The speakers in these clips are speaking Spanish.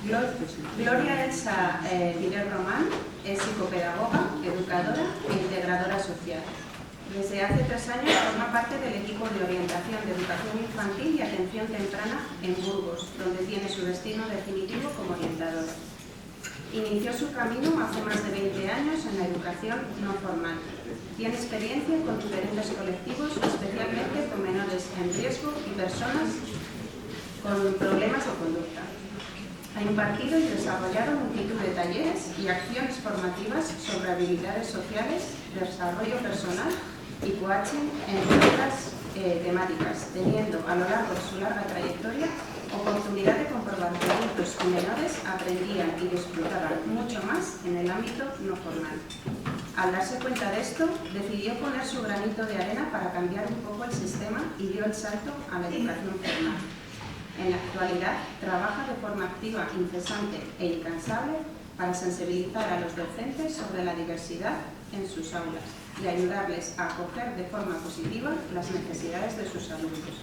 Gloria Elsa Viler Román es psicopedagoga, educadora e integradora social. Desde hace 3 años forma parte del equipo de orientación de educación infantil y atención temprana en Burgos, donde tiene su destino definitivo como orientadora. Inició su camino hace más de 20 años en la educación no formal. Tiene experiencia con diferentes colectivos, especialmente con menores en riesgo y personas con problemas de conducta. Ha impartido y desarrollado multitud de talleres y acciones formativas sobre habilidades sociales, desarrollo personal y coaching, entre otras temáticas, teniendo a lo largo de su larga trayectoria oportunidad de comprobar que adultos y menores aprendían y disfrutaban mucho más en el ámbito no formal. Al darse cuenta de esto, decidió poner su granito de arena para cambiar un poco el sistema y dio el salto a la educación formal. En la actualidad, trabaja de forma activa, incesante e incansable para sensibilizar a los docentes sobre la diversidad en sus aulas y ayudarles a acoger de forma positiva las necesidades de sus alumnos.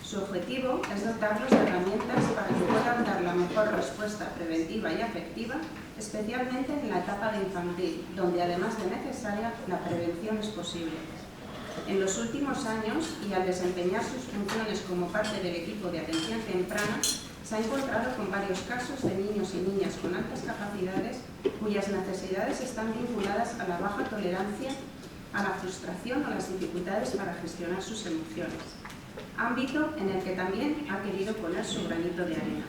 Su objetivo es dotarlos de herramientas para que puedan dar la mejor respuesta preventiva y afectiva, especialmente en la etapa de infantil, donde además de necesaria, la prevención es posible. En los últimos años, y al desempeñar sus funciones como parte del equipo de atención temprana, se ha encontrado con varios casos de niños y niñas con altas capacidades cuyas necesidades están vinculadas a la baja tolerancia, a la frustración o las dificultades para gestionar sus emociones. Ámbito en el que también ha querido poner su granito de arena.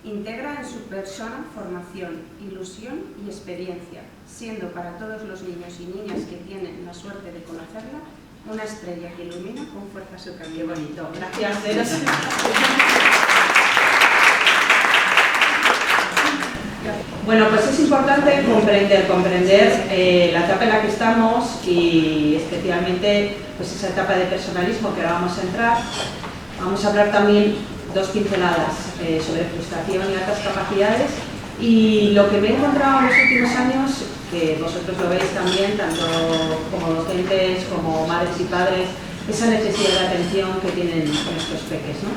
Integra en su persona formación, ilusión y experiencia, siendo para todos los niños y niñas que tienen la suerte de conocerla una estrella que ilumina con fuerza su camino. Qué bonito. Gracias. Bueno, pues es importante comprender la etapa en la que estamos y especialmente pues esa etapa de personalismo que ahora vamos a entrar. Vamos a hablar también 2 pinceladas sobre frustración y altas capacidades y lo que me he encontrado en los últimos años, que vosotros lo veis también, tanto como docentes, como madres y padres, esa necesidad de atención que tienen nuestros peques, ¿no?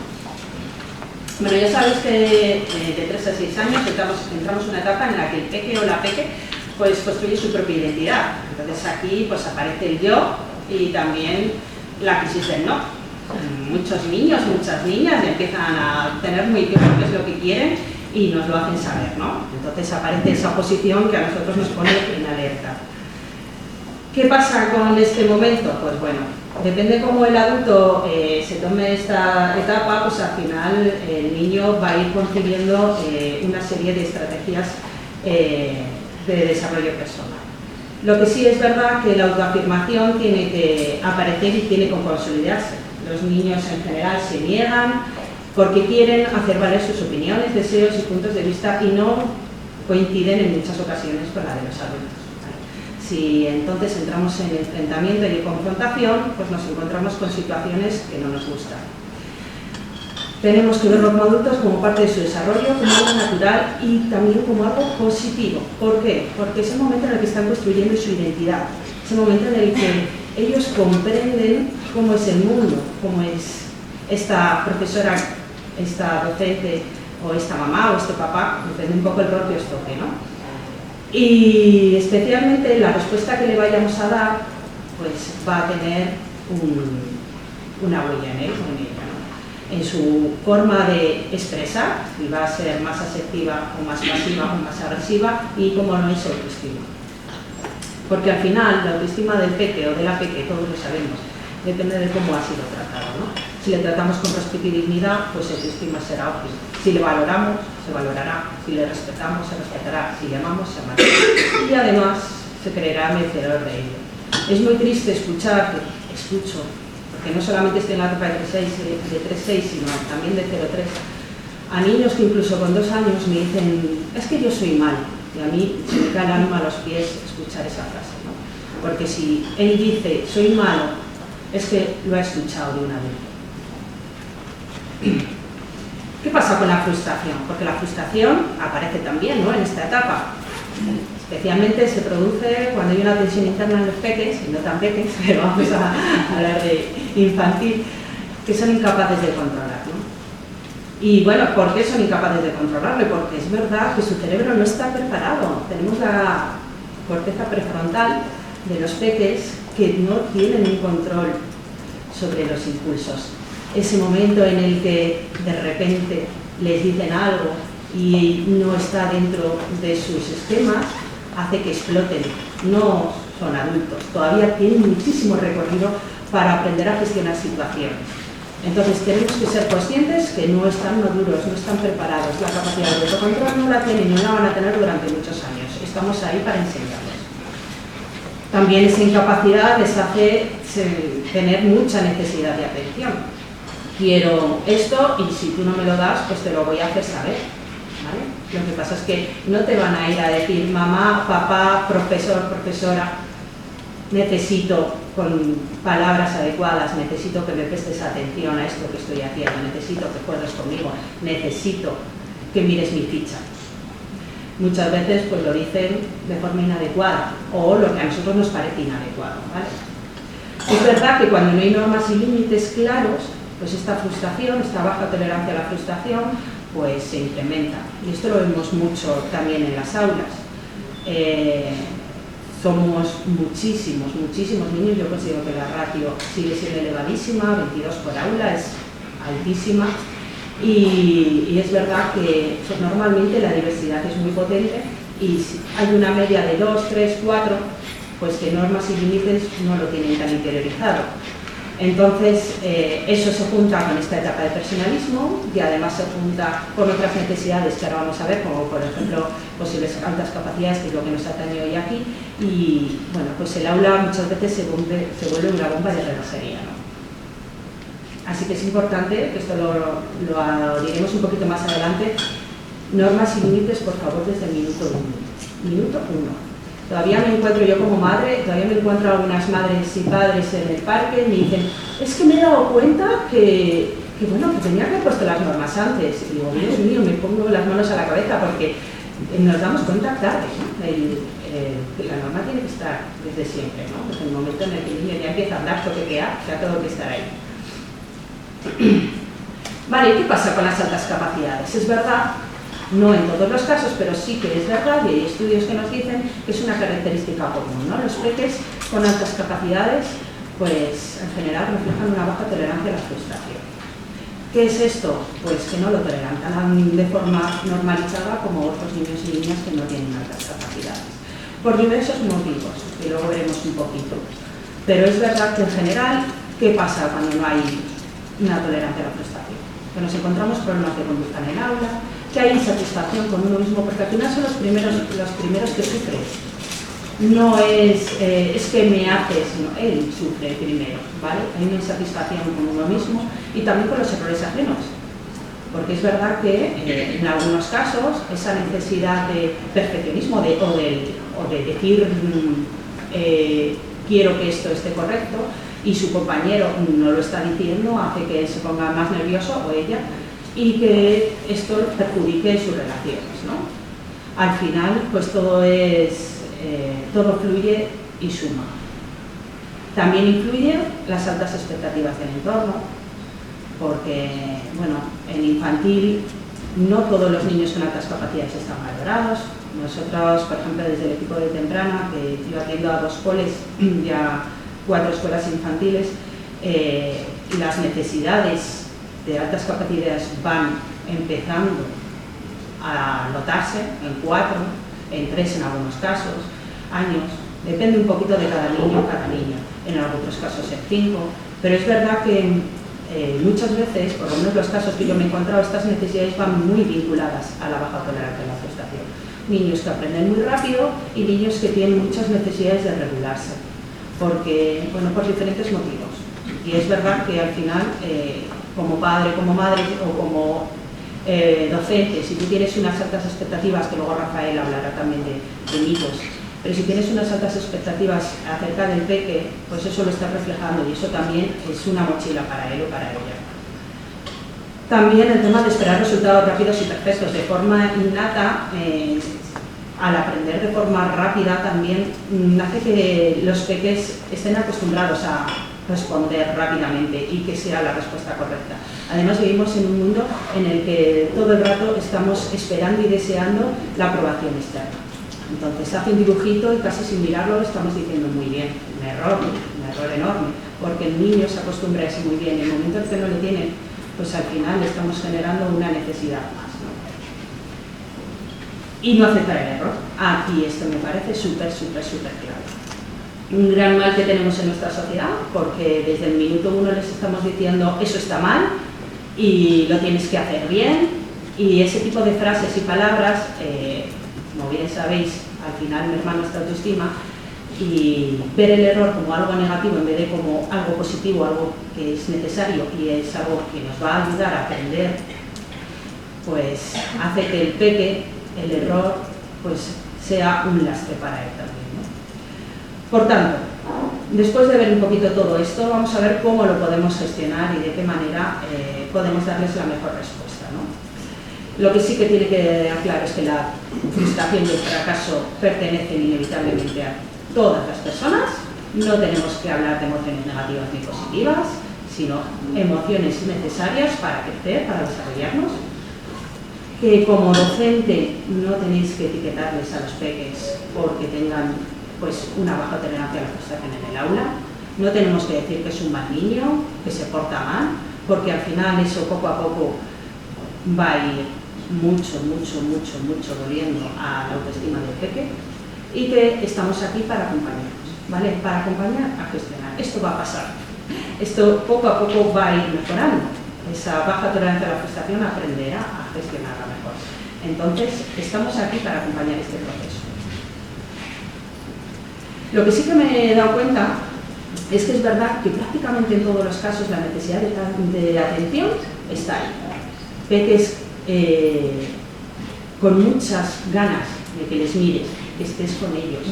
Bueno, ya sabéis que de 3 a 6 años entramos en una etapa en la que el peque o la peque pues construye su propia identidad. Entonces aquí pues aparece el yo y también la crisis del no. Muchos niños, muchas niñas empiezan a tener muy claro qué es lo que quieren y nos lo hacen saber, ¿no? Entonces aparece esa oposición que a nosotros nos pone en alerta. ¿Qué pasa con este momento? Pues bueno, depende cómo el adulto se tome esta etapa, pues al final el niño va a ir concibiendo una serie de estrategias de desarrollo personal. Lo que sí es verdad que la autoafirmación tiene que aparecer y tiene que consolidarse. Los niños en general se niegan porque quieren hacer valer sus opiniones, deseos y puntos de vista y no coinciden en muchas ocasiones con la de los adultos. Si entonces entramos en enfrentamiento y confrontación, pues nos encontramos con situaciones que no nos gustan. Tenemos que verlo como adultos como parte de su desarrollo, como algo natural y también como algo positivo. ¿Por qué? Porque es el momento en el que están construyendo su identidad, es el momento en el que ellos comprenden cómo es el mundo, cómo es esta profesora, esta docente o esta mamá o este papá, depende un poco el rol que os toque, ¿no? Y especialmente la respuesta que le vayamos a dar pues va a tener una huella en él o en ella, ¿no? En su forma de expresar, si va a ser más asertiva o más pasiva o más agresiva y cómo no es autoestima. Porque al final la autoestima del peque o de la peque, todos lo sabemos, depende de cómo ha sido tratado, ¿no? Si le tratamos con respeto y dignidad, pues su autoestima será óptima. Si le valoramos, se valorará. Si le respetamos, se respetará. Si le amamos, se amará. Y además, se creerá merecedor de ello. Es muy triste escuchar, escucho, porque no solamente estoy en la etapa de 3-6, sino también de 0-3, a niños que incluso con 2 años me dicen, es que yo soy malo. Y a mí se me cae el alma a los pies escuchar esa frase, ¿no? Porque si él dice, soy malo, es que lo ha escuchado de un adulto. ¿Qué pasa con la frustración? Porque la frustración aparece también, ¿no?, en esta etapa. Especialmente se produce cuando hay una tensión interna en los peques, y no tan peques, pero vamos a hablar de infantil, que son incapaces de controlar, ¿no? Y bueno, ¿por qué son incapaces de controlarlo? Porque es verdad que su cerebro no está preparado. Tenemos la corteza prefrontal de los peques que no tienen un control sobre los impulsos. Ese momento en el que de repente les dicen algo y no está dentro de sus esquemas, hace que exploten. No son adultos, todavía tienen muchísimo recorrido para aprender a gestionar situaciones. Entonces tenemos que ser conscientes que no están maduros, no están preparados, la capacidad de autocontrol no la tienen y no la van a tener durante muchos años. Estamos ahí para enseñarles. También esa incapacidad les hace tener mucha necesidad de atención. Quiero esto y si tú no me lo das, pues te lo voy a hacer saber, ¿vale? Lo que pasa es que no te van a ir a decir mamá, papá, profesor, profesora, necesito con palabras adecuadas, necesito que me prestes atención a esto que estoy haciendo, necesito que juegues conmigo, necesito que mires mi ficha. Muchas veces pues lo dicen de forma inadecuada o lo que a nosotros nos parece inadecuado, ¿vale? Es verdad que cuando no hay normas y límites claros, pues esta frustración, esta baja tolerancia a la frustración, pues se incrementa. Y esto lo vemos mucho también en las aulas. Somos muchísimos niños, yo considero que la ratio sigue siendo elevadísima, 22 por aula, es altísima. Y es verdad que pues, normalmente la diversidad es muy potente y si hay una media de 2, 3, 4, pues que normas y límites no lo tienen tan interiorizado. Entonces, eso se junta con esta etapa de personalismo y además se junta con otras necesidades que ahora vamos a ver, como por ejemplo posibles altas capacidades, que es lo que nos atañe hoy aquí, y bueno, pues el aula muchas veces se vuelve una bomba de relojería, ¿no? Así que es importante, que esto lo diremos un poquito más adelante, normas y límites, por favor, desde el minuto 1. Minuto 1. Todavía me encuentro yo como madre, todavía me encuentro algunas madres y padres en el parque y me dicen, es que me he dado cuenta que tenía que haber puesto las normas antes. Y digo, Dios mío, me pongo las manos a la cabeza porque nos damos cuenta tarde, ¿no? Que la norma tiene que estar desde siempre, ¿no? Desde el momento en el que el niño ya empieza a hablar, toquetear, ya todo que estar ahí. Vale, ¿qué pasa con las altas capacidades? Es verdad, no en todos los casos, pero sí que es verdad, y hay estudios que nos dicen que es una característica común, ¿no? Los peques con altas capacidades, pues en general reflejan una baja tolerancia a la frustración. ¿Qué es esto? Pues que no lo toleran tan de forma normalizada como otros niños y niñas que no tienen altas capacidades. Por diversos motivos, que luego veremos un poquito. Pero es verdad que en general, ¿qué pasa cuando no hay una tolerancia a la frustración? Que nos encontramos problemas de conducta en el aula, que hay insatisfacción con uno mismo, porque al final son los primeros que sufren. No es que me haces, no, él sufre primero, ¿vale? Hay una insatisfacción con uno mismo y también con los errores ajenos. Porque es verdad que en algunos casos esa necesidad de perfeccionismo o de decir quiero que esto esté correcto y su compañero no lo está diciendo hace que se ponga más nervioso o ella y que esto perjudique sus relaciones, ¿no? Al final, pues todo fluye y suma. También influyen las altas expectativas del entorno, porque, bueno, en infantil no todos los niños con altas capacidades están valorados. Nosotros, por ejemplo, desde el equipo de temprana, que yo atiendo a 2 coles, ya 4 escuelas infantiles, las necesidades de altas capacidades van empezando a notarse en 4, en 3 en algunos casos, años, depende un poquito de cada niño, en otros casos en 5, pero es verdad que muchas veces, por lo menos los casos que yo me he encontrado, estas necesidades van muy vinculadas a la baja tolerancia a la frustración. Niños que aprenden muy rápido y niños que tienen muchas necesidades de regularse, porque, bueno, por diferentes motivos. Y es verdad que al final, como padre, como madre o como docente, si tú tienes unas altas expectativas, que luego Rafael hablará también de mitos, pero si tienes unas altas expectativas acerca del peque, pues eso lo estás reflejando y eso también es una mochila para él o para ella. También el tema de esperar resultados rápidos y perfectos de forma innata, al aprender de forma rápida también hace que los peques estén acostumbrados responder rápidamente y que sea la respuesta correcta. Además, vivimos en un mundo en el que todo el rato estamos esperando y deseando la aprobación externa. Entonces, hace un dibujito y casi sin mirarlo estamos diciendo muy bien, un error enorme, porque el niño se acostumbra a eso muy bien. En el momento en que no le tienen, pues al final estamos generando una necesidad más, ¿no? Y no aceptar el error. Aquí esto me parece súper claro. Un gran mal que tenemos en nuestra sociedad, porque desde el minuto 1 les estamos diciendo eso está mal y lo tienes que hacer bien, y ese tipo de frases y palabras, como bien sabéis, al final merman nuestra autoestima, y ver el error como algo negativo en vez de como algo positivo, algo que es necesario y es algo que nos va a ayudar a aprender, pues hace que el peque, el error, pues sea un lastre para él también, ¿no? Por tanto, después de ver un poquito todo esto, vamos a ver cómo lo podemos gestionar y de qué manera podemos darles la mejor respuesta, ¿no? Lo que sí que tiene que quedar claro es que la frustración y el fracaso pertenecen inevitablemente a todas las personas. No tenemos que hablar de emociones negativas ni positivas, sino emociones necesarias para crecer, para desarrollarnos. Que como docente no tenéis que etiquetarles a los peques porque tengan pues una baja tolerancia a la frustración en el aula. No tenemos que decir que es un mal niño, que se porta mal, porque al final eso poco a poco va a ir mucho doliendo a la autoestima del peque, y que estamos aquí para acompañarnos, ¿vale? Para acompañar a gestionar. Esto va a pasar. Esto poco a poco va a ir mejorando. Esa baja tolerancia a la frustración aprenderá a gestionarla mejor. Entonces, estamos aquí para acompañar este proceso. Lo que sí que me he dado cuenta es que es verdad que prácticamente en todos los casos la necesidad de atención está ahí. Peques con muchas ganas de que les mires, que estés con ellos.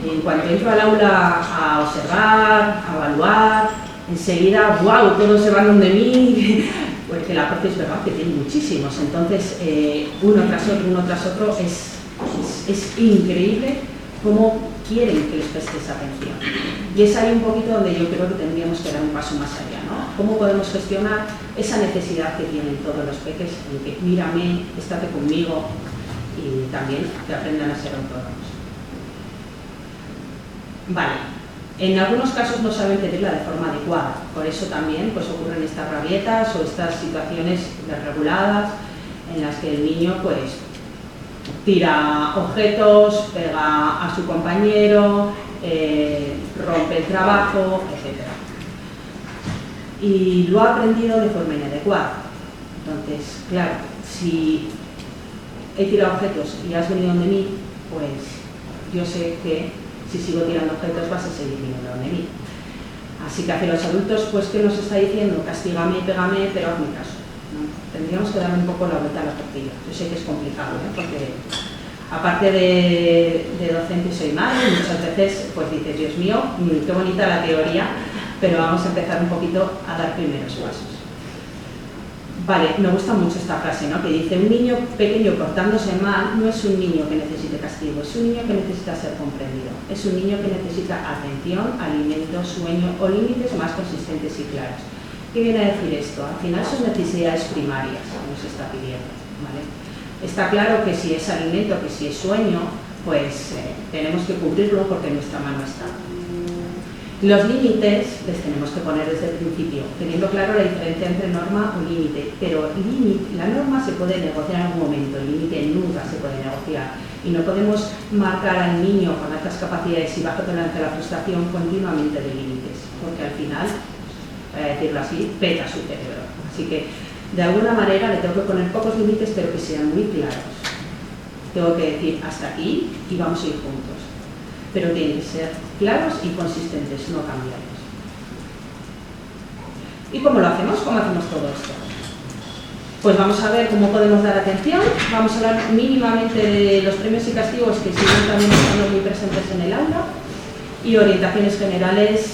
En cuanto entro al aula a observar, a evaluar, enseguida, wow, todos se van donde mí, porque la profe es verdad que tiene muchísimos, entonces uno tras otro es increíble cómo quieren que les prestes atención. Y es ahí un poquito donde yo creo que tendríamos que dar un paso más allá, ¿no? ¿Cómo podemos gestionar esa necesidad que tienen todos los peques de que mírame, estate conmigo, y también que aprendan a ser autónomos? Vale. En algunos casos no saben pedirla de forma adecuada, por eso también pues, ocurren estas rabietas o estas situaciones desreguladas en las que el niño pues, tira objetos, pega a su compañero, rompe el trabajo, etc. Y lo ha aprendido de forma inadecuada. Entonces, claro, si he tirado objetos y has venido donde mí, pues yo sé que si sigo tirando objetos vas a seguir viniendo donde mí. Así que hacia los adultos, pues ¿qué nos está diciendo? Castígame, pégame, pero hazme caso, ¿no? Tendríamos que darle un poco la vuelta a la tortilla. Yo sé que es complicado, ¿eh? Porque aparte de docente soy madre, y muchas veces pues dices, Dios mío, qué bonita la teoría, pero vamos a empezar un poquito a dar primeros pasos. Vale, me gusta mucho esta frase, ¿no? Que dice, un niño pequeño portándose mal no es un niño que necesite castigo, es un niño que necesita ser comprendido, es un niño que necesita atención, alimento, sueño o límites más consistentes y claros. ¿Qué viene a decir esto? Al final son necesidades primarias que nos está pidiendo, ¿vale? Está claro que si es alimento, que si es sueño, pues tenemos que cubrirlo porque en nuestra mano está. Los límites les tenemos que poner desde el principio, teniendo claro la diferencia entre norma o límite, pero la norma se puede negociar en algún momento, el límite nunca se puede negociar, y no podemos marcar al niño con altas capacidades y baja tolerancia a la frustración continuamente de límites, porque al final, para decirlo así, peta su cerebro. Así que, de alguna manera, le tengo que poner pocos límites, pero que sean muy claros. Tengo que decir hasta aquí y vamos a ir juntos. Pero tienen que ser claros y consistentes, no cambiarlos. ¿Y cómo lo hacemos? ¿Cómo hacemos todo esto? Pues vamos a ver cómo podemos dar atención, vamos a hablar mínimamente de los premios y castigos que siguen también estando muy presentes en el aula, y orientaciones generales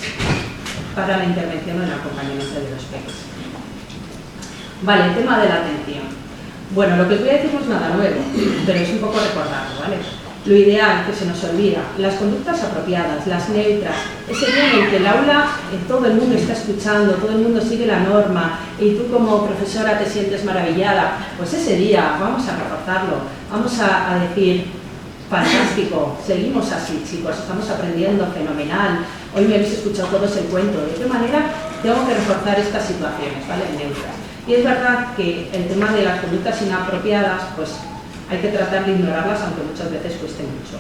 para la intervención en el acompañamiento de los peques. Vale, el tema de la atención. Bueno, lo que os voy a decir no es nada nuevo, pero es un poco recordarlo, ¿vale? lo ideal, que se nos olvida, las conductas apropiadas, las neutras, ese día en el que el aula, todo el mundo está escuchando, todo el mundo sigue la norma y tú como profesora te sientes maravillada, pues ese día vamos a reforzarlo, vamos a decir, fantástico, seguimos así chicos, estamos aprendiendo fenomenal, hoy me habéis escuchado todos el cuento, de qué manera tengo que reforzar estas situaciones, ¿vale? Neutras. Y es verdad que el tema de las conductas inapropiadas, pues hay que tratar de ignorarlas, aunque muchas veces cueste mucho.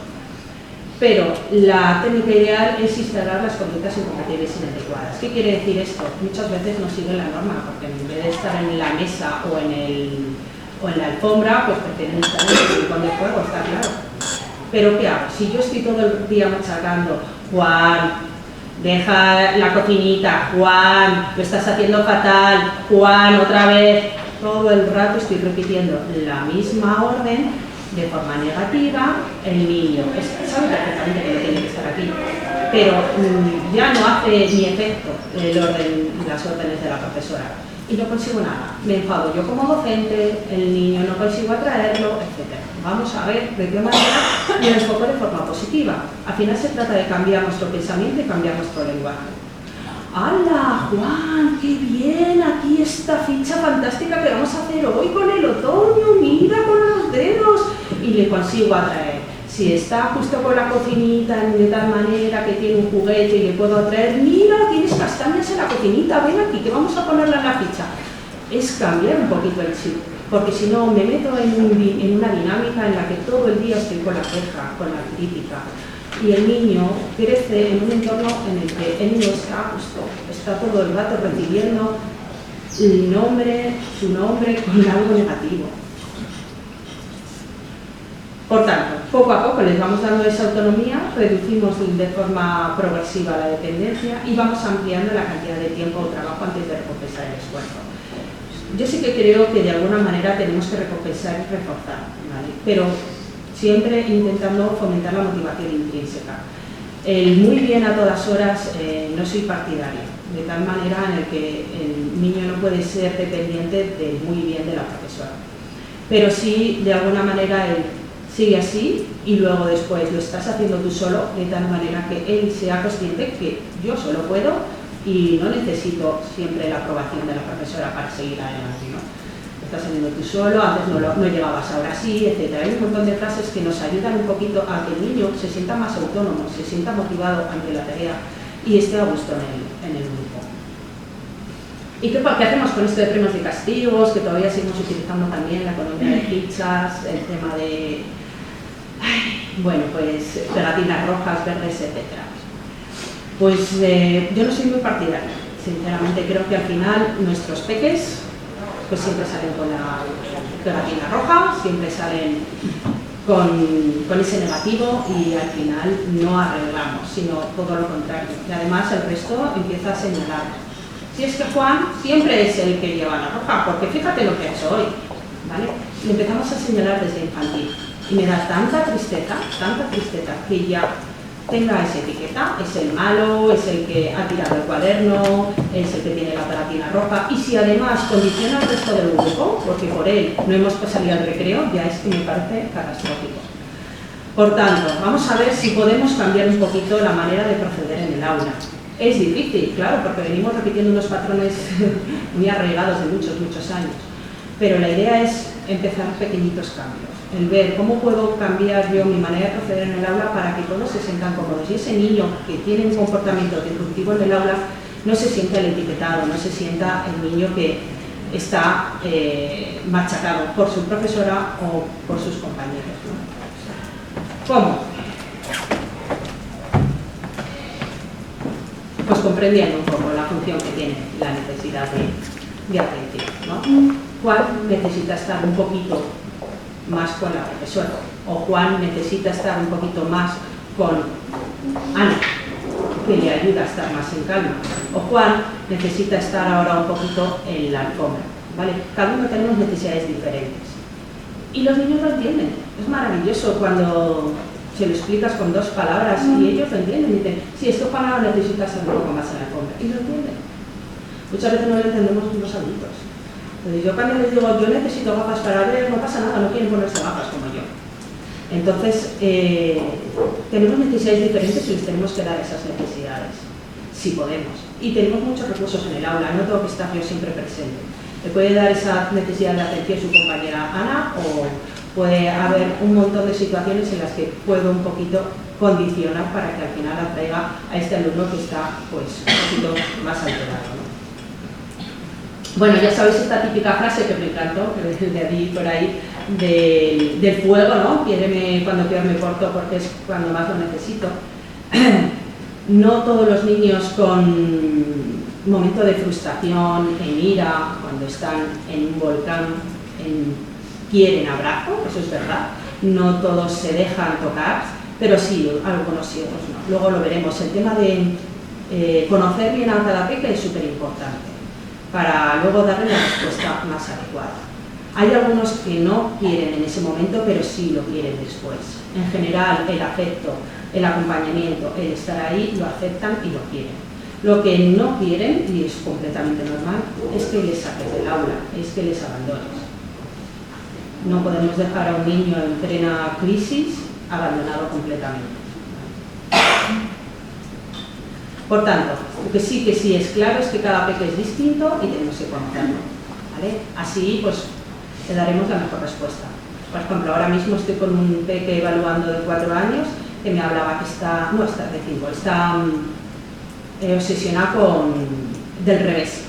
Pero la técnica ideal es instalar las conductas incompatibles inadecuadas. ¿Qué quiere decir esto? Muchas veces no siguen la norma, porque en vez de estar en la mesa o en la alfombra, pues pretenden estar en el rincón de juego, está claro. Pero ¿qué hago? Si yo estoy todo el día machacando, Juan, deja la cocinita, Juan, lo estás haciendo fatal, Juan, otra vez, todo el rato estoy repitiendo la misma orden de forma negativa, el niño sabe perfectamente que no tiene que estar aquí, pero ya no hace ni efecto las órdenes de la profesora y no consigo nada. Me enfado yo como docente, el niño no consigo atraerlo, etc. Vamos a ver de qué manera lo enfoco de forma positiva. Al final se trata de cambiar nuestro pensamiento y cambiar nuestro lenguaje. ¡Hala, Juan! ¡Qué bien! Aquí esta ficha fantástica que vamos a hacer hoy con el otoño, mira con los dedos. Y le consigo atraer. Si está justo con la cocinita de tal manera que tiene un juguete y le puedo atraer, mira, tienes castañas en la cocinita, ven aquí que vamos a ponerla en la ficha. Es cambiar un poquito el chip, porque si no me meto en una dinámica en la que todo el día estoy con la queja, con la crítica. Y el niño crece en un entorno en el que él no está a gusto, está todo el rato recibiendo su nombre con algo negativo. Por tanto, poco a poco les vamos dando esa autonomía, reducimos de forma progresiva la dependencia y vamos ampliando la cantidad de tiempo o trabajo antes de recompensar el esfuerzo. Yo sí que creo que de alguna manera tenemos que recompensar y reforzar, ¿vale? Pero siempre intentando fomentar la motivación intrínseca. El muy bien a todas horas no soy partidaria, de tal manera en el que el niño no puede ser dependiente del muy bien de la profesora. Pero sí, de alguna manera, él sigue así y luego después lo estás haciendo tú solo, de tal manera que él sea consciente que yo solo puedo y no necesito siempre la aprobación de la profesora para seguir adelante, ¿no? Estás haciendo tú solo, antes no llegabas, ahora sí, etc. Hay un montón de frases que nos ayudan un poquito a que el niño se sienta más autónomo, se sienta motivado ante la tarea y esté a gusto en el grupo. ¿Y qué hacemos con esto de premios y castigos? Que todavía seguimos utilizando también la economía de fichas, el tema de, bueno, pues pegatinas rojas, verdes, etc. Pues yo no soy muy partidaria, sinceramente. Creo que al final nuestros peques pues siempre salen con la pegatina roja, siempre salen con ese negativo y al final no arreglamos, sino todo lo contrario. Y además el resto empieza a señalar. Si es que Juan siempre es el que lleva la roja, porque fíjate lo que ha hecho hoy, ¿vale? Y empezamos a señalar desde infantil. Y me da tanta tristeza que ya tenga esa etiqueta, es el malo, es el que ha tirado el cuaderno, es el que tiene la pegatina roja, y si además condiciona al resto del grupo, porque por él no hemos salido al recreo, ya es que me parece catastrófico. Por tanto, vamos a ver si podemos cambiar un poquito la manera de proceder en el aula. Es difícil, claro, porque venimos repitiendo unos patrones muy arraigados de muchos años, pero la idea es empezar pequeñitos cambios. El ver cómo puedo cambiar yo mi manera de proceder en el aula para que todos se sientan cómodos y ese niño que tiene un comportamiento disruptivo en el aula no se sienta el etiquetado, no se sienta el niño que está machacado por su profesora o por sus compañeros, ¿no? ¿Cómo? Pues comprendiendo un poco la función que tiene la necesidad de atención, ¿no? Juan necesita estar un poquito más con la profesora, o Juan necesita estar un poquito más con Ana, que le ayuda a estar más en calma, o Juan necesita estar ahora un poquito en la alfombra, ¿vale? Cada uno tenemos necesidades diferentes y los niños lo entienden. Es maravilloso cuando se lo explicas con dos palabras y ellos lo entienden y dicen, sí, esto para necesita estar un poco más en la alfombra, y lo entienden. Muchas veces no lo entendemos los adultos. Entonces yo cuando les digo, yo necesito gafas para ver, no pasa nada, no quieren ponerse gafas como yo. Entonces, tenemos necesidades diferentes y les tenemos que dar esas necesidades, si podemos. Y tenemos muchos recursos en el aula, no tengo que estar yo siempre presente. Le puede dar esa necesidad de atención su compañera Ana, o puede haber un montón de situaciones en las que puedo un poquito condicionar para que al final atraiga a este alumno que está pues, un poquito más alterado, ¿no? Bueno, ya sabéis esta típica frase que me encantó, que de ahí por ahí, del fuego, ¿no? Quiéreme cuando peor me porto porque es cuando más lo necesito. No todos los niños con momento de frustración, en ira, cuando están en un volcán, quieren abrazo, eso es verdad. No todos se dejan tocar, pero sí, algunos sí, otros no. Luego lo veremos. El tema de conocer bien a cada peque es súper importante para luego darle la respuesta más adecuada. Hay algunos que no quieren en ese momento, pero sí lo quieren después. En general, el afecto, el acompañamiento, el estar ahí, lo aceptan y lo quieren. Lo que no quieren, y es completamente normal, es que les saques del aula, es que les abandones. No podemos dejar a un niño en plena crisis abandonado completamente. Por tanto, lo que sí es claro es que cada peque es distinto y tenemos que conocerlo, ¿vale? Así, pues, le daremos la mejor respuesta. Por ejemplo, ahora mismo estoy con un peque evaluando de 4 años que me hablaba que está, no está de 5, está obsesionado del revés.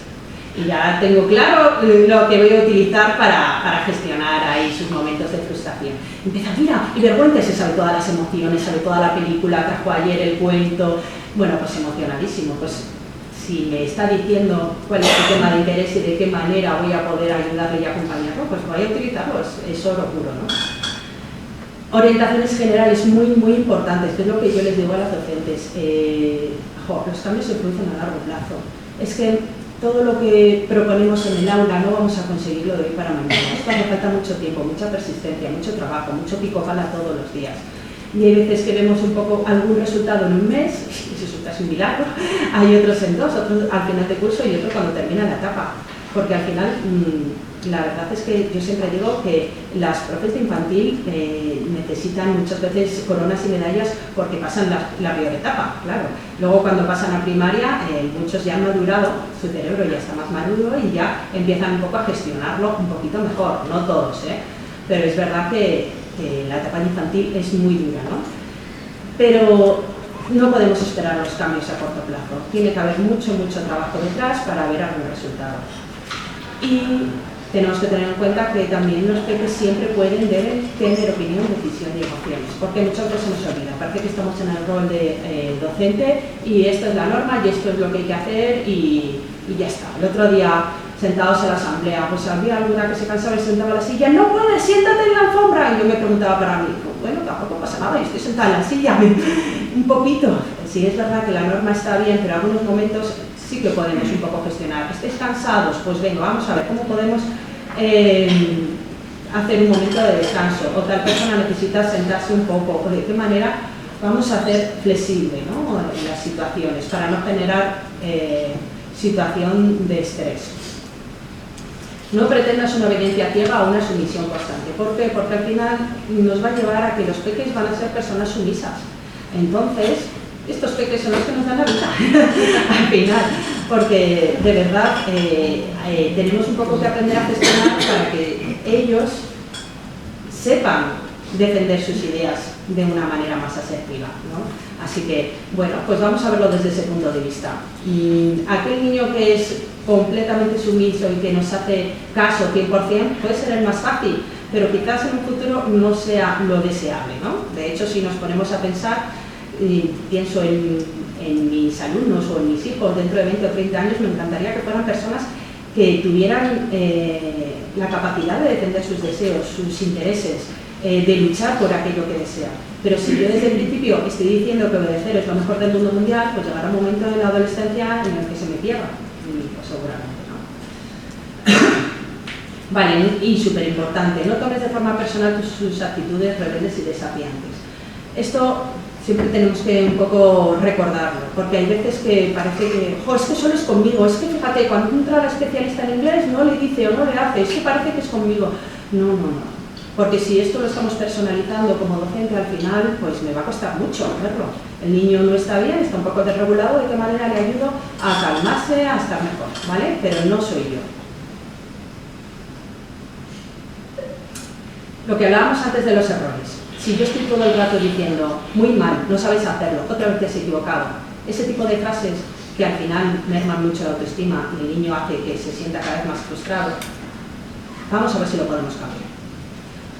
Y ya tengo claro lo que voy a utilizar para gestionar ahí sus momentos de frustración. Empieza, mira, y vergüenza, se sabe todas las emociones, sabe toda la película, trajo ayer el cuento. Bueno, pues emocionadísimo. Pues si me está diciendo cuál es su tema de interés y de qué manera voy a poder ayudarle y acompañarlo, pues voy a utilizarlo, es oro puro, ¿no? Orientaciones generales muy importantes, que es lo que yo les digo a las docentes. Los cambios se producen a largo plazo. Es que todo lo que proponemos en el aula no vamos a conseguirlo de hoy para mañana. Esto hace falta mucho tiempo, mucha persistencia, mucho trabajo, mucho pico pala todos los días. Y hay veces que vemos un poco algún resultado en un mes, y resulta un milagro. Hay otros en 2, otros al final de curso y otro cuando termina la etapa. Porque al final, la verdad es que yo siempre digo que las profes de infantil necesitan muchas veces coronas y medallas porque pasan la peor etapa, claro. Luego cuando pasan a primaria, muchos ya han madurado, su cerebro ya está más maduro y ya empiezan un poco a gestionarlo un poquito mejor, no todos, pero es verdad que la etapa infantil es muy dura, ¿no? Pero no podemos esperar los cambios a corto plazo, tiene que haber mucho trabajo detrás para ver algún resultado. Y tenemos que tener en cuenta que también los peques siempre pueden tener opinión, decisión y emociones, porque muchas veces se nos olvida, parece que estamos en el rol de docente y esto es la norma y esto es lo que hay que hacer y ya está. El otro día, sentados en la asamblea, pues había alguna que se cansaba y se sentaba en la silla, no puedes, siéntate en la alfombra, y yo me preguntaba para mí, bueno, tampoco pasa nada, yo estoy sentada en la silla, un poquito. Sí, es verdad que la norma está bien, pero en algunos momentos sí que podemos un poco gestionar. ¿Estáis cansados? Pues venga, vamos a ver cómo podemos hacer un momento de descanso, o tal persona necesita sentarse un poco, o de qué manera vamos a hacer flexible, ¿no?, las situaciones para no generar situación de estrés. No pretendas una obediencia ciega o una sumisión constante. ¿Por qué? Porque al final nos va a llevar a que los peques van a ser personas sumisas. Entonces, estos peques son los que nos dan la vida al final, porque de verdad tenemos un poco que aprender a gestionar para que ellos sepan defender sus ideas de una manera más asertiva, ¿no? Así que, bueno, pues vamos a verlo desde ese punto de vista. Aquel niño que es completamente sumiso y que nos hace caso 100% puede ser el más fácil, pero quizás en un futuro no sea lo deseable, ¿no? De hecho, si nos ponemos a pensar, pienso en mis alumnos o en mis hijos dentro de 20 o 30 años, me encantaría que fueran personas que tuvieran la capacidad de defender sus deseos, sus intereses, de luchar por aquello que desea. Pero si yo desde el principio estoy diciendo que obedecer es lo mejor del mundo mundial, pues llegará un momento en la adolescencia en el que se me pierda, pues seguramente no. Vale, y súper importante, no tomes de forma personal sus actitudes rebeldes y desafiantes. Esto siempre tenemos que un poco recordarlo, porque hay veces que parece que, es que solo es conmigo, es que fíjate, cuando entra la especialista en inglés no le dice o no le hace, es que parece que es conmigo. No. Porque si esto lo estamos personalizando como docente, al final pues me va a costar mucho hacerlo. El niño no está bien, está un poco desregulado, ¿de qué manera le ayudo a calmarse, a estar mejor? ¿Vale? Pero no soy yo. Lo que hablábamos antes de los errores. Si yo estoy todo el rato diciendo, muy mal, no sabéis hacerlo, otra vez te has equivocado, ese tipo de frases que al final merman mucho la autoestima y el niño hace que se sienta cada vez más frustrado, vamos a ver si lo podemos cambiar.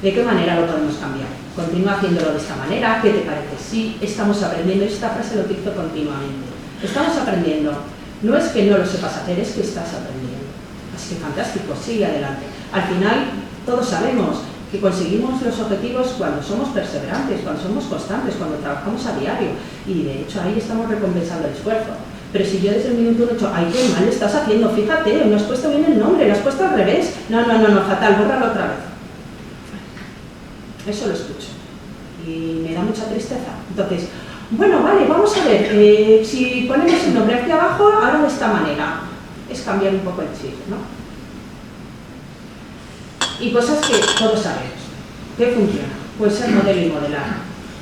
¿De qué manera lo podemos cambiar? Continúa haciéndolo de esta manera, ¿qué te parece? Sí, estamos aprendiendo, esta frase lo utilizo continuamente. Estamos aprendiendo, no es que no lo sepas hacer, es que estás aprendiendo. Así que fantástico, sigue adelante. Al final, todos sabemos que conseguimos los objetivos cuando somos perseverantes, cuando somos constantes, cuando trabajamos a diario. Y de hecho ahí estamos recompensando el esfuerzo. Pero si yo desde el minuto 1 he dicho, ay, qué mal le estás haciendo, fíjate, no has puesto bien el nombre, lo has puesto al revés. No, fatal, bórralo otra vez. Eso lo escucho. Y me da mucha tristeza. Entonces, bueno, vale, vamos a ver, si ponemos el nombre aquí abajo, ahora de esta manera. Es cambiar un poco el chip, ¿no? Y cosas que todos sabemos. ¿Qué funciona? Pues ser modelo y modelar.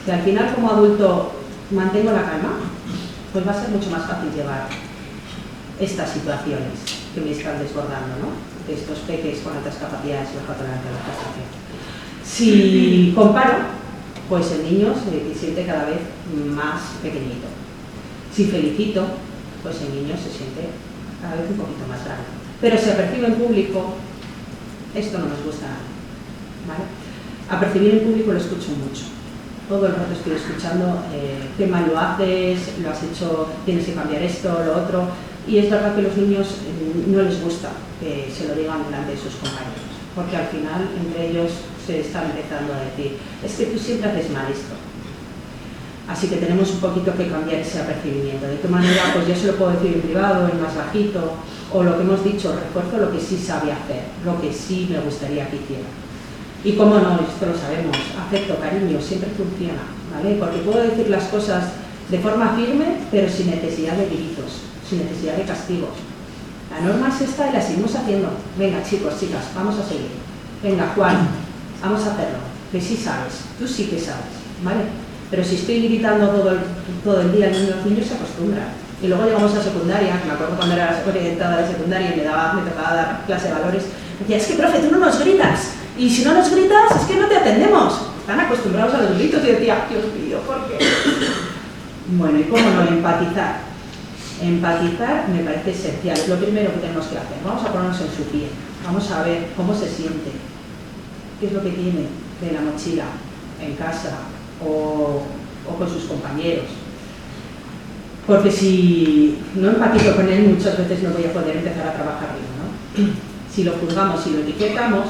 Que al final como adulto mantengo la calma, pues va a ser mucho más fácil llevar estas situaciones que me están desbordando, ¿no? De estos peques con altas capacidades y baja tolerancia a la frustración. Si comparo, pues el niño se siente cada vez más pequeñito. Si felicito, pues el niño se siente cada vez un poquito más grande. Pero si apercibo en público, esto no nos gusta nada, ¿vale? A percibir en público lo escucho mucho. Todo el rato estoy escuchando qué mal lo haces, lo has hecho, tienes que cambiar esto, lo otro. Y es verdad que a los niños no les gusta que se lo digan delante de sus compañeros, porque al final entre ellos se están empezando a decir, es que tú siempre haces mal esto. Así que tenemos un poquito que cambiar ese apercibimiento. ¿De qué manera? Pues yo se lo puedo decir en privado, en más bajito, o lo que hemos dicho, refuerzo lo que sí sabe hacer, lo que sí me gustaría que hiciera. Y cómo no, esto lo sabemos, afecto, cariño, siempre funciona, ¿vale? Porque puedo decir las cosas de forma firme, pero sin necesidad de gritos, sin necesidad de castigos. La norma es esta y la seguimos haciendo. Venga, chicos, chicas, vamos a seguir. Venga, Juan, vamos a hacerlo, que sí sabes, tú sí que sabes, ¿vale? Pero si estoy gritando todo el día, los niños se acostumbran. Y luego llegamos a secundaria, que me acuerdo cuando era orientada de secundaria y me tocaba dar clase de valores, me decía, es que profe, tú no nos gritas, y si no nos gritas es que no te atendemos. Están acostumbrados a los gritos y decía, Dios mío, ¿por qué? Bueno, y cómo no, empatizar. Empatizar me parece esencial, es lo primero que tenemos que hacer. Vamos a ponernos en su pie, vamos a ver cómo se siente, qué es lo que tiene de la mochila en casa o con sus compañeros. Porque si no empatizo con él, muchas veces no voy a poder empezar a trabajar bien, ¿no? Si lo juzgamos, si lo etiquetamos,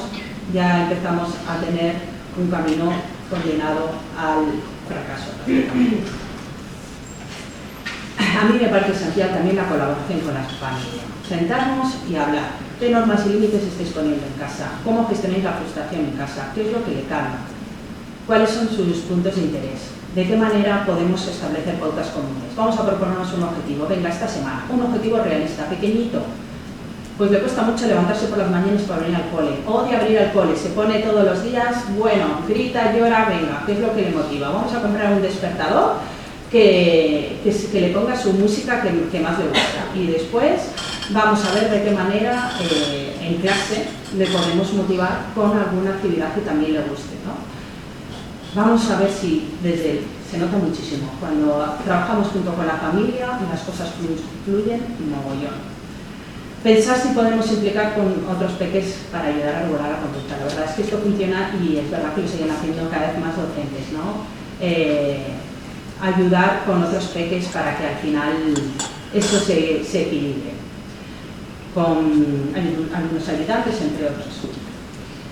ya empezamos a tener un camino condenado al fracaso. A mí me parece esencial también la colaboración con las familias. Sentarnos y hablar. ¿Qué normas y límites estáis poniendo en casa? ¿Cómo gestionáis la frustración en casa? ¿Qué es lo que le calma? ¿Cuáles son sus puntos de interés? ¿De qué manera podemos establecer pautas comunes? Vamos a proponernos un objetivo. Venga, esta semana, un objetivo realista, pequeñito. Pues le cuesta mucho levantarse por las mañanas para venir al cole. Odia abrir al cole, se pone todos los días, bueno, grita, llora, venga, ¿qué es lo que le motiva? Vamos a comprar un despertador que le ponga su música que más le gusta. Y después vamos a ver de qué manera en clase le podemos motivar con alguna actividad que también le guste, ¿no? Vamos a ver si desde él se nota muchísimo. Cuando trabajamos junto con la familia, las cosas fluyen mogollón. Pensar si podemos implicar con otros peques para ayudar a regular la conducta. La verdad es que esto funciona y es verdad que lo siguen haciendo cada vez más docentes, ¿no? Ayudar con otros peques para que al final eso se equilibre. Con alumnos ayudantes, entre otros.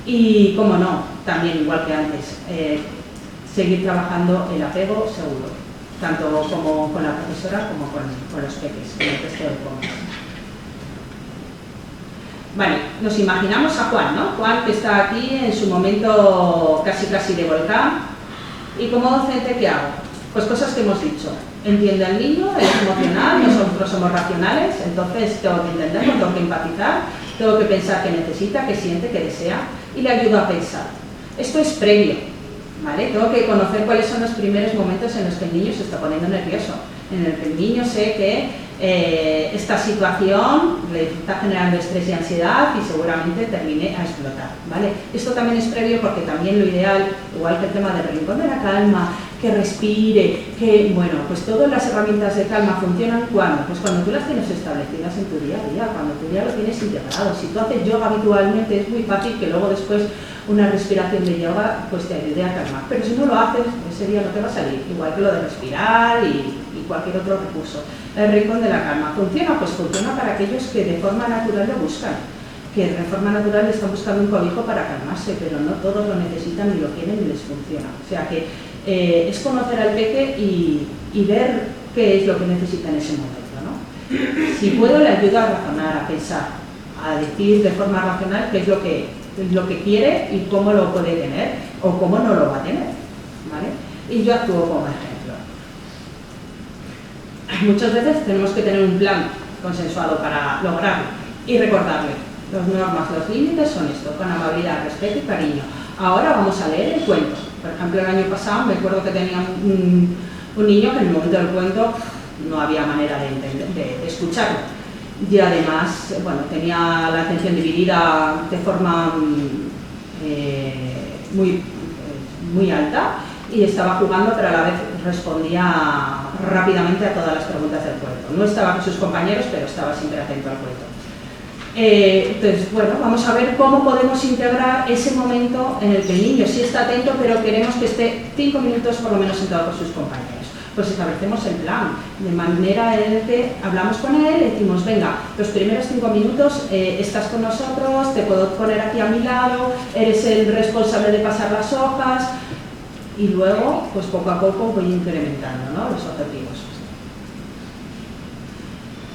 Y, como no, también igual que antes, seguir trabajando el apego seguro, tanto como con la profesora como con los peques, con el texto de comas. Vale, nos imaginamos a Juan, ¿no? Juan que está aquí en su momento casi de volcán. Y como docente, ¿qué hago? Pues cosas que hemos dicho. Entiende al niño, él es emocional, nosotros somos racionales, entonces tengo que entenderlo, tengo que empatizar, tengo que pensar qué necesita, qué siente, qué desea, y le ayudo a pensar. Esto es previo, ¿vale? Tengo que conocer cuáles son los primeros momentos en los que el niño se está poniendo nervioso, en el que el niño sé que esta situación le está generando estrés y ansiedad y seguramente termine a explotar, ¿vale? Esto también es previo porque también lo ideal, igual que el tema del rincón de la calma, que respire, que, bueno, pues todas las herramientas de calma funcionan ¿cuándo? Pues cuando tú las tienes establecidas en tu día a día, cuando tú ya lo tienes integrado. Si tú haces yoga habitualmente es muy fácil que luego después una respiración de yoga pues te ayude a calmar, pero si no lo haces, ese día no te va a salir, igual que lo de respirar y cualquier otro recurso. El rincón de la calma, ¿funciona? Pues funciona para aquellos que de forma natural lo buscan, que de forma natural están buscando un cobijo para calmarse, pero no todos lo necesitan, ni lo quieren, ni les funciona. O sea que es conocer al peque y ver qué es lo que necesita en ese momento, ¿no? Si puedo, le ayudo a razonar, a pensar, a decir de forma racional qué es lo que quiere y cómo lo puede tener o cómo no lo va a tener, ¿vale? Y yo actúo como ejemplo. Muchas veces tenemos que tener un plan consensuado para lograrlo y recordarle las normas, los límites son esto, con amabilidad, respeto y cariño. Ahora vamos a leer el cuento. Por ejemplo, el año pasado me acuerdo que tenía un niño que en el momento del cuento no había manera de escucharlo. Y además, bueno, tenía la atención dividida de forma muy alta y estaba jugando, pero a la vez respondía rápidamente a todas las preguntas del cuento. No estaba con sus compañeros, pero estaba siempre atento al cuento. Entonces, bueno, vamos a ver cómo podemos integrar ese momento en el que el niño sí está atento, pero queremos que esté 5 minutos por lo menos sentado con sus compañeros. Pues establecemos el plan, de manera en la que hablamos con él, decimos, venga, los primeros 5 minutos estás con nosotros, te puedo poner aquí a mi lado, eres el responsable de pasar las hojas, y luego, pues poco a poco voy incrementando, ¿no?, los objetivos.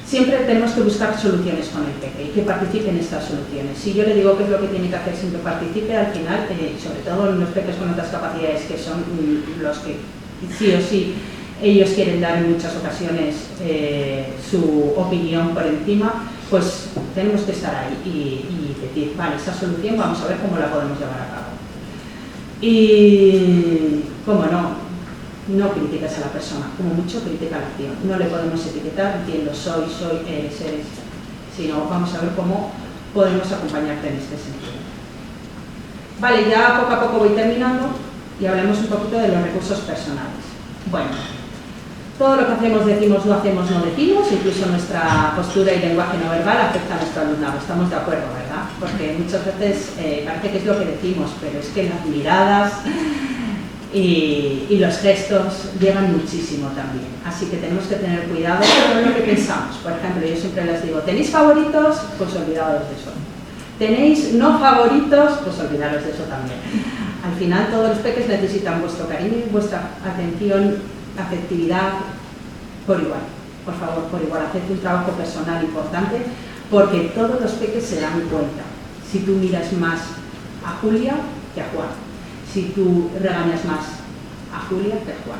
Siempre tenemos que buscar soluciones con el peque y que participe en estas soluciones. Si yo le digo qué es lo que tiene que hacer sin que participe, al final, sobre todo en los peques con otras capacidades que son los que sí o sí ellos quieren dar en muchas ocasiones su opinión por encima, pues tenemos que estar ahí y decir, vale, esta solución vamos a ver cómo la podemos llevar a cabo. Y, cómo no criticas a la persona, como mucho critica la acción. No le podemos etiquetar diciendo soy, eres, sino vamos a ver cómo podemos acompañarte en este sentido. Vale, ya poco a poco voy terminando y hablemos un poquito de los recursos personales. Bueno, todo lo que hacemos, decimos, no hacemos, no decimos, incluso nuestra postura y lenguaje no verbal afecta a nuestro alumnado, estamos de acuerdo, ¿verdad? Porque muchas veces parece que es lo que decimos, pero es que las miradas y los gestos llevan muchísimo también, así que tenemos que tener cuidado con lo que pensamos. Por ejemplo, yo siempre les digo, ¿tenéis favoritos? Pues olvidaros de eso. ¿Tenéis no favoritos? Pues olvidaros de eso también. Al final todos los peques necesitan vuestro cariño y vuestra atención, afectividad por igual. Por favor, por igual, haced un trabajo personal importante porque todos los peques se dan cuenta. Si tú miras más a Julia que a Juan. Si tú regañas más a Julia que a Juan.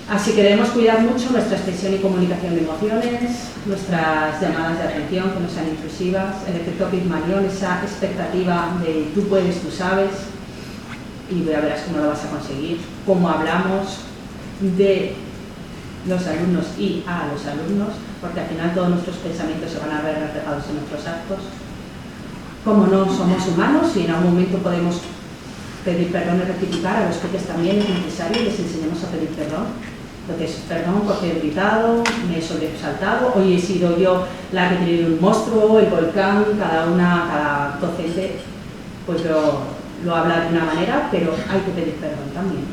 Así que debemos cuidar mucho nuestra expresión y comunicación de emociones, nuestras llamadas de atención que no sean intrusivas, el efecto Pigmalión, esa expectativa de tú puedes, tú sabes, y verás cómo lo vas a conseguir, cómo hablamos de los alumnos y a los alumnos, porque al final todos nuestros pensamientos se van a ver reflejados en nuestros actos. Como no somos humanos y en algún momento podemos pedir perdón y rectificar, a los peques también es necesario les enseñemos a pedir perdón. Entonces, perdón porque he gritado, me he sobresaltado, hoy he sido yo la que he tenido un monstruo, el volcán, cada docente pues lo habla de una manera, pero hay que pedir perdón también,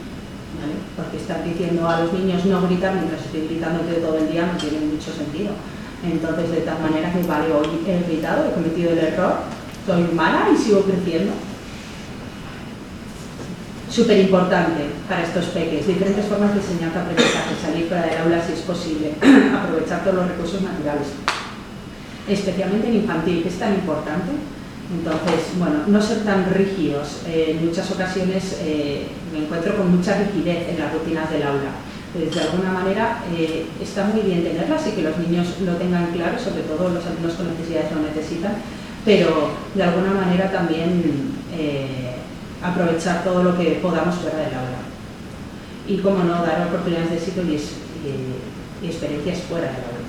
¿vale? Porque estar diciendo a los niños no gritar mientras estoy gritándote todo el día no tiene mucho sentido. Entonces, de tal manera que vale, hoy he gritado, he cometido el error, soy mala y sigo creciendo. Súper importante para estos peques, diferentes formas de enseñanza, aprendizaje, salir fuera del aula si es posible, aprovechar todos los recursos naturales, especialmente en infantil, que es tan importante. Entonces, bueno, no ser tan rígidos. En muchas ocasiones me encuentro con mucha rigidez en las rutinas del aula. Entonces, de alguna manera, está muy bien tenerlas y que los niños lo tengan claro, sobre todo los alumnos con necesidades lo necesitan, pero de alguna manera también aprovechar todo lo que podamos fuera del aula. Y, como no, dar oportunidades de éxito y experiencias fuera del aula.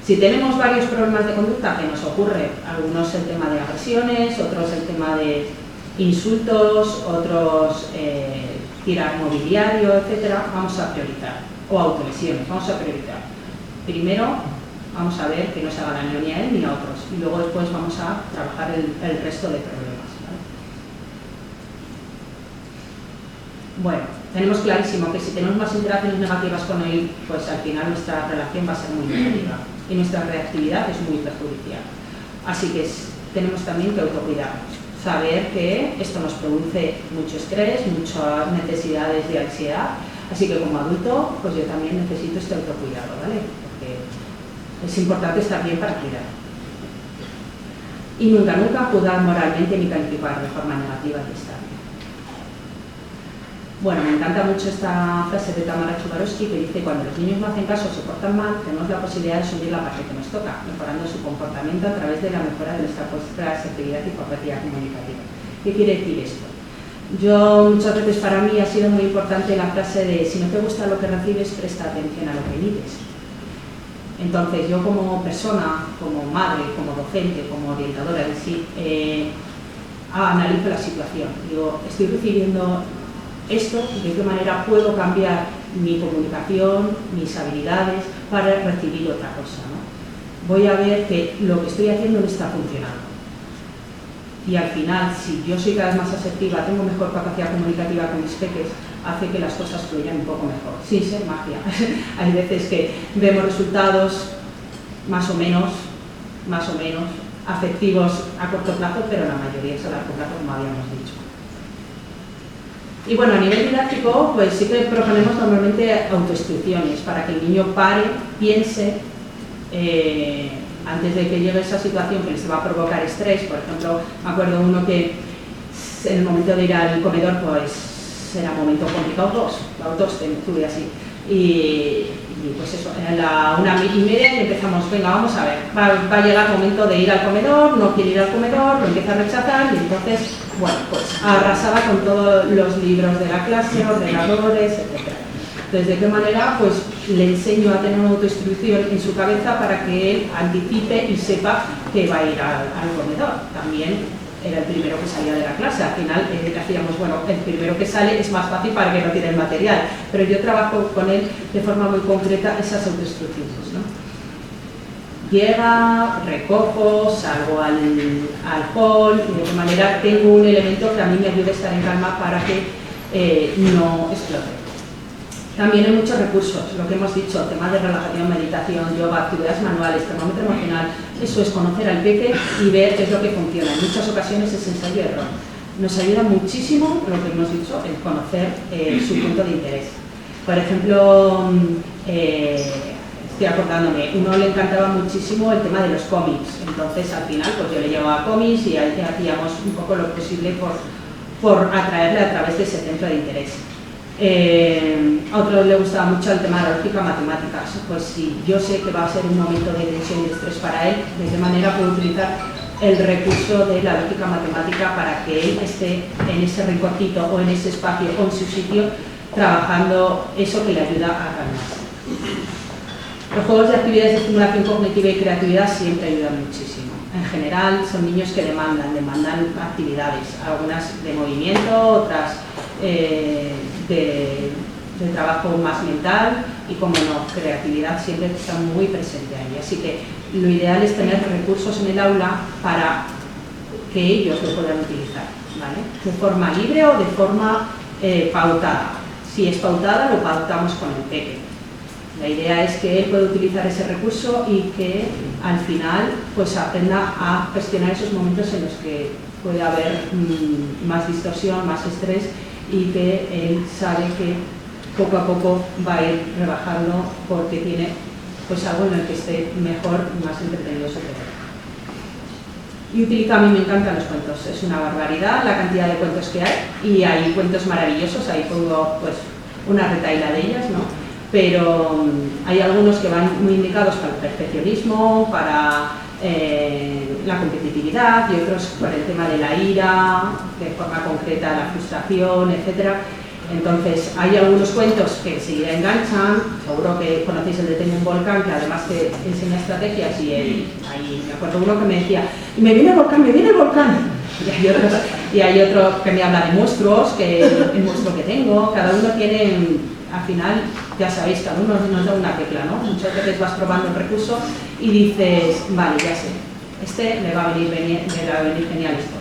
Si tenemos varios problemas de conducta que nos ocurre, algunos el tema de agresiones, otros el tema de insultos, otros tirar mobiliario, etcétera, vamos a priorizar, o autolesiones, vamos a priorizar. Primero vamos a ver que no se haga daño ni a él ni a otros, y luego después vamos a trabajar el resto de problemas, ¿vale? Bueno, tenemos clarísimo que si tenemos más interacciones negativas con él, pues al final nuestra relación va a ser muy negativa y nuestra reactividad es muy perjudicial. Así que tenemos también que autocuidarnos, saber que esto nos produce mucho estrés, muchas necesidades de ansiedad, así que como adulto, pues yo también necesito este autocuidado, ¿vale? Porque es importante estar bien para cuidar. Y nunca juzgar moralmente ni calificar de forma negativa que está bien. Bueno, me encanta mucho esta frase de Tamara Chubarovsky que dice: cuando los niños no hacen caso o se portan mal, tenemos la posibilidad de asumir la parte que nos toca, mejorando su comportamiento a través de la mejora de nuestra asertividad y capacidad comunicativa. ¿Qué quiere decir esto? Yo, muchas veces para mí ha sido muy importante la frase de: si no te gusta lo que recibes, presta atención a lo que mides. Entonces, yo como persona, como madre, como docente, como orientadora en sí, analizo la situación. Digo, estoy recibiendo esto, de qué manera puedo cambiar mi comunicación, mis habilidades para recibir otra cosa, ¿no? Voy a ver que lo que estoy haciendo no está funcionando. Y al final, si yo soy cada vez más asertiva, tengo mejor capacidad comunicativa con mis peques, hace que las cosas fluyan un poco mejor, sin ser magia. Hay veces que vemos resultados más o menos afectivos a corto plazo, pero la mayoría es a largo plazo, como habíamos dicho. Y bueno, a nivel didáctico, pues sí que proponemos normalmente autoinstrucciones para que el niño pare, piense, antes de que llegue esa situación que les va a provocar estrés. Por ejemplo, me acuerdo uno que en el momento de ir al comedor, pues era un momento complicado, dos tuve así. Y pues eso, a la 1:30 empezamos, venga, vamos a ver, va a llegar el momento de ir al comedor, no quiere ir al comedor, lo empieza a rechazar y entonces, bueno, pues arrasaba con todos los libros de la clase, ordenadores, etc. Entonces, ¿de qué manera? Pues le enseño a tener una autoinstrucción en su cabeza para que él anticipe y sepa que va a ir al comedor. También era el primero que salía de la clase. Al final hacíamos, bueno, el primero que sale es más fácil para que no tiene el material, pero yo trabajo con él de forma muy concreta esas autoinstrucciones, ¿no? Llega, recojo, salgo al hall y de qué manera tengo un elemento que a mí me ayude a estar en calma para que no explote. También hay muchos recursos, lo que hemos dicho, temas de relajación, meditación, yoga, actividades manuales, termómetro emocional. Eso es conocer al peque y ver qué es lo que funciona. En muchas ocasiones es ensayo y error. Nos ayuda muchísimo, lo que hemos dicho, el conocer su punto de interés. Por ejemplo, estoy acordándome, uno le encantaba muchísimo el tema de los cómics. Entonces, al final, pues yo le llevaba cómics y hacíamos un poco lo posible por atraerle a través de ese centro de interés. A otro le gustaba mucho el tema de la lógica matemáticas. Pues si yo sé que va a ser un momento de tensión y de estrés para él, de qué manera puedo utilizar el recurso de la lógica matemática para que él esté en ese rinconcito o en ese espacio o en su sitio trabajando eso que le ayuda a calmarse. Los juegos de actividades de estimulación cognitiva y creatividad siempre ayudan muchísimo. En general son niños que demandan actividades, algunas de movimiento, otras de trabajo más mental y, como no, creatividad siempre está muy presente ahí. Así que lo ideal es tener recursos en el aula para que ellos lo puedan utilizar, ¿vale? De forma libre o de forma pautada. Si es pautada, lo pautamos con el peque. La idea es que él pueda utilizar ese recurso y que al final pues aprenda a gestionar esos momentos en los que puede haber más distorsión, más estrés, y que él sabe que poco a poco va a ir rebajando porque tiene pues algo en el que esté mejor y más entretenido su cerebro. Y a mí me encantan los cuentos, es una barbaridad la cantidad de cuentos que hay, y hay cuentos maravillosos, ahí pongo pues una retahíla de ellas, ¿no? Pero hay algunos que van muy indicados para el perfeccionismo, para la competitividad y otros por el tema de la ira, de forma concreta la frustración, etc. Entonces, hay algunos cuentos que sí enganchan, seguro que conocéis el de Tengo un volcán, que además te enseña estrategias, y ahí me acuerdo uno que me decía, me viene el volcán, me viene el volcán. Y hay otro que me habla de monstruos, que el monstruo que tengo, cada uno tiene, al final, ya sabéis, cada uno nos da una tecla, ¿no? Muchas veces vas probando el recurso y dices, vale, ya sé, me va a venir genial esto.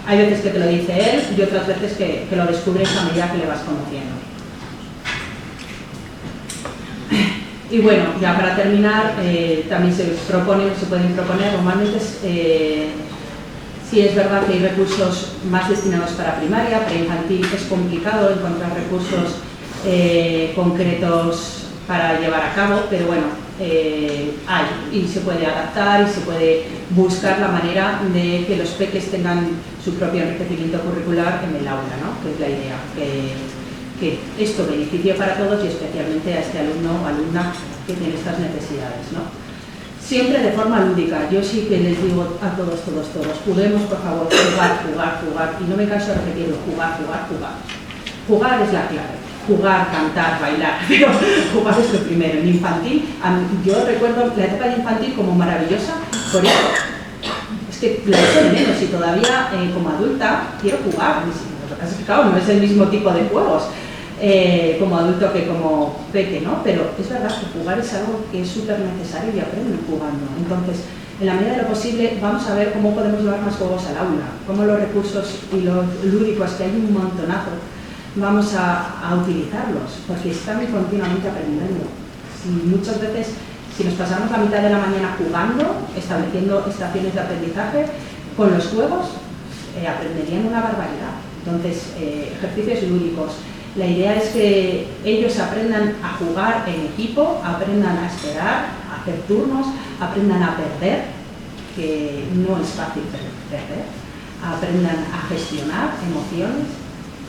Hay veces que te lo dice él y otras veces que lo descubres a medida que le vas conociendo. Y bueno, ya para terminar, también se pueden proponer, normalmente sí es verdad que hay recursos más destinados para primaria, preinfantil es complicado encontrar recursos concretos para llevar a cabo, pero bueno, hay y se puede adaptar y se puede buscar la manera de que los peques tengan su propio enriquecimiento curricular en el aula, ¿no? Que es la idea, que esto beneficie para todos y especialmente a este alumno o alumna que tiene estas necesidades, ¿no? Siempre de forma lúdica. Yo sí que les digo a todos, juguemos, por favor, jugar, y no me canso de repetirlo, jugar. Jugar es la clave. Jugar, cantar, bailar, pero jugar es lo primero. En infantil, yo recuerdo la etapa de infantil como maravillosa, por eso es que la echo de menos y todavía como adulta quiero jugar. Lo que pasa es que claro, no es el mismo tipo de juegos como adulto que como peque, ¿no? Pero es verdad que jugar es algo que es súper necesario y aprenden jugando. Entonces, en la medida de lo posible, vamos a ver cómo podemos llevar más juegos al aula, cómo los recursos y los lúdicos, que hay un montonazo, vamos a utilizarlos, porque están continuamente aprendiendo. Muchas veces, si nos pasamos la mitad de la mañana jugando, estableciendo estaciones de aprendizaje, con los juegos aprenderían una barbaridad. Entonces, ejercicios lúdicos. La idea es que ellos aprendan a jugar en equipo, aprendan a esperar, a hacer turnos, aprendan a perder, que no es fácil perder, aprendan a gestionar emociones,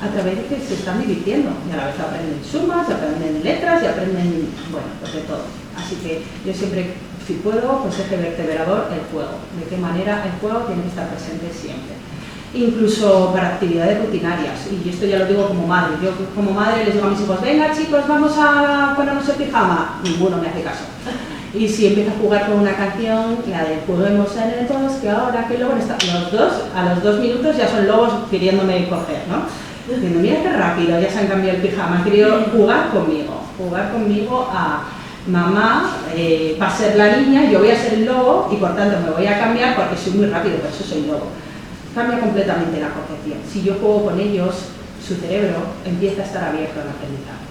a través de que se están divirtiendo y a la vez aprenden sumas, aprenden letras y aprenden, bueno, pues de todo. Así que yo siempre, si puedo, pues eje vertebrador el juego. De qué manera el juego tiene que estar presente siempre. Incluso para actividades rutinarias, y esto ya lo digo como madre. Yo como madre les digo a mis hijos, venga chicos, vamos a ponernos el pijama. Ninguno me hace caso. Y si empiezo a jugar con una canción, la de juguemos en el bosque, ahora que luego a los 2 minutos ya son lobos queriéndome coger, ¿no? Diciendo, mira qué rápido, ya se han cambiado el pijama, han querido jugar conmigo a mamá, va a ser la niña, yo voy a ser el lobo y por tanto me voy a cambiar porque soy muy rápido, por eso soy lobo. Cambia completamente la concepción. Si yo juego con ellos, su cerebro empieza a estar abierto al aprendizaje.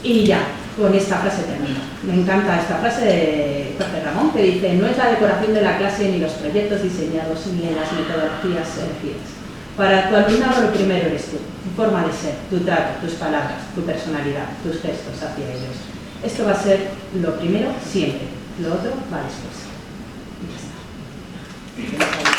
Y ya, con esta frase termino. Me encanta esta frase de Jorge Ramón que dice, no es la decoración de la clase ni los proyectos diseñados ni las metodologías elegidas. Para tu alumnado lo primero eres tú, tu forma de ser, tu trato, tus palabras, tu personalidad, tus gestos hacia ellos. Esto va a ser lo primero siempre, lo otro va después. Y ya está.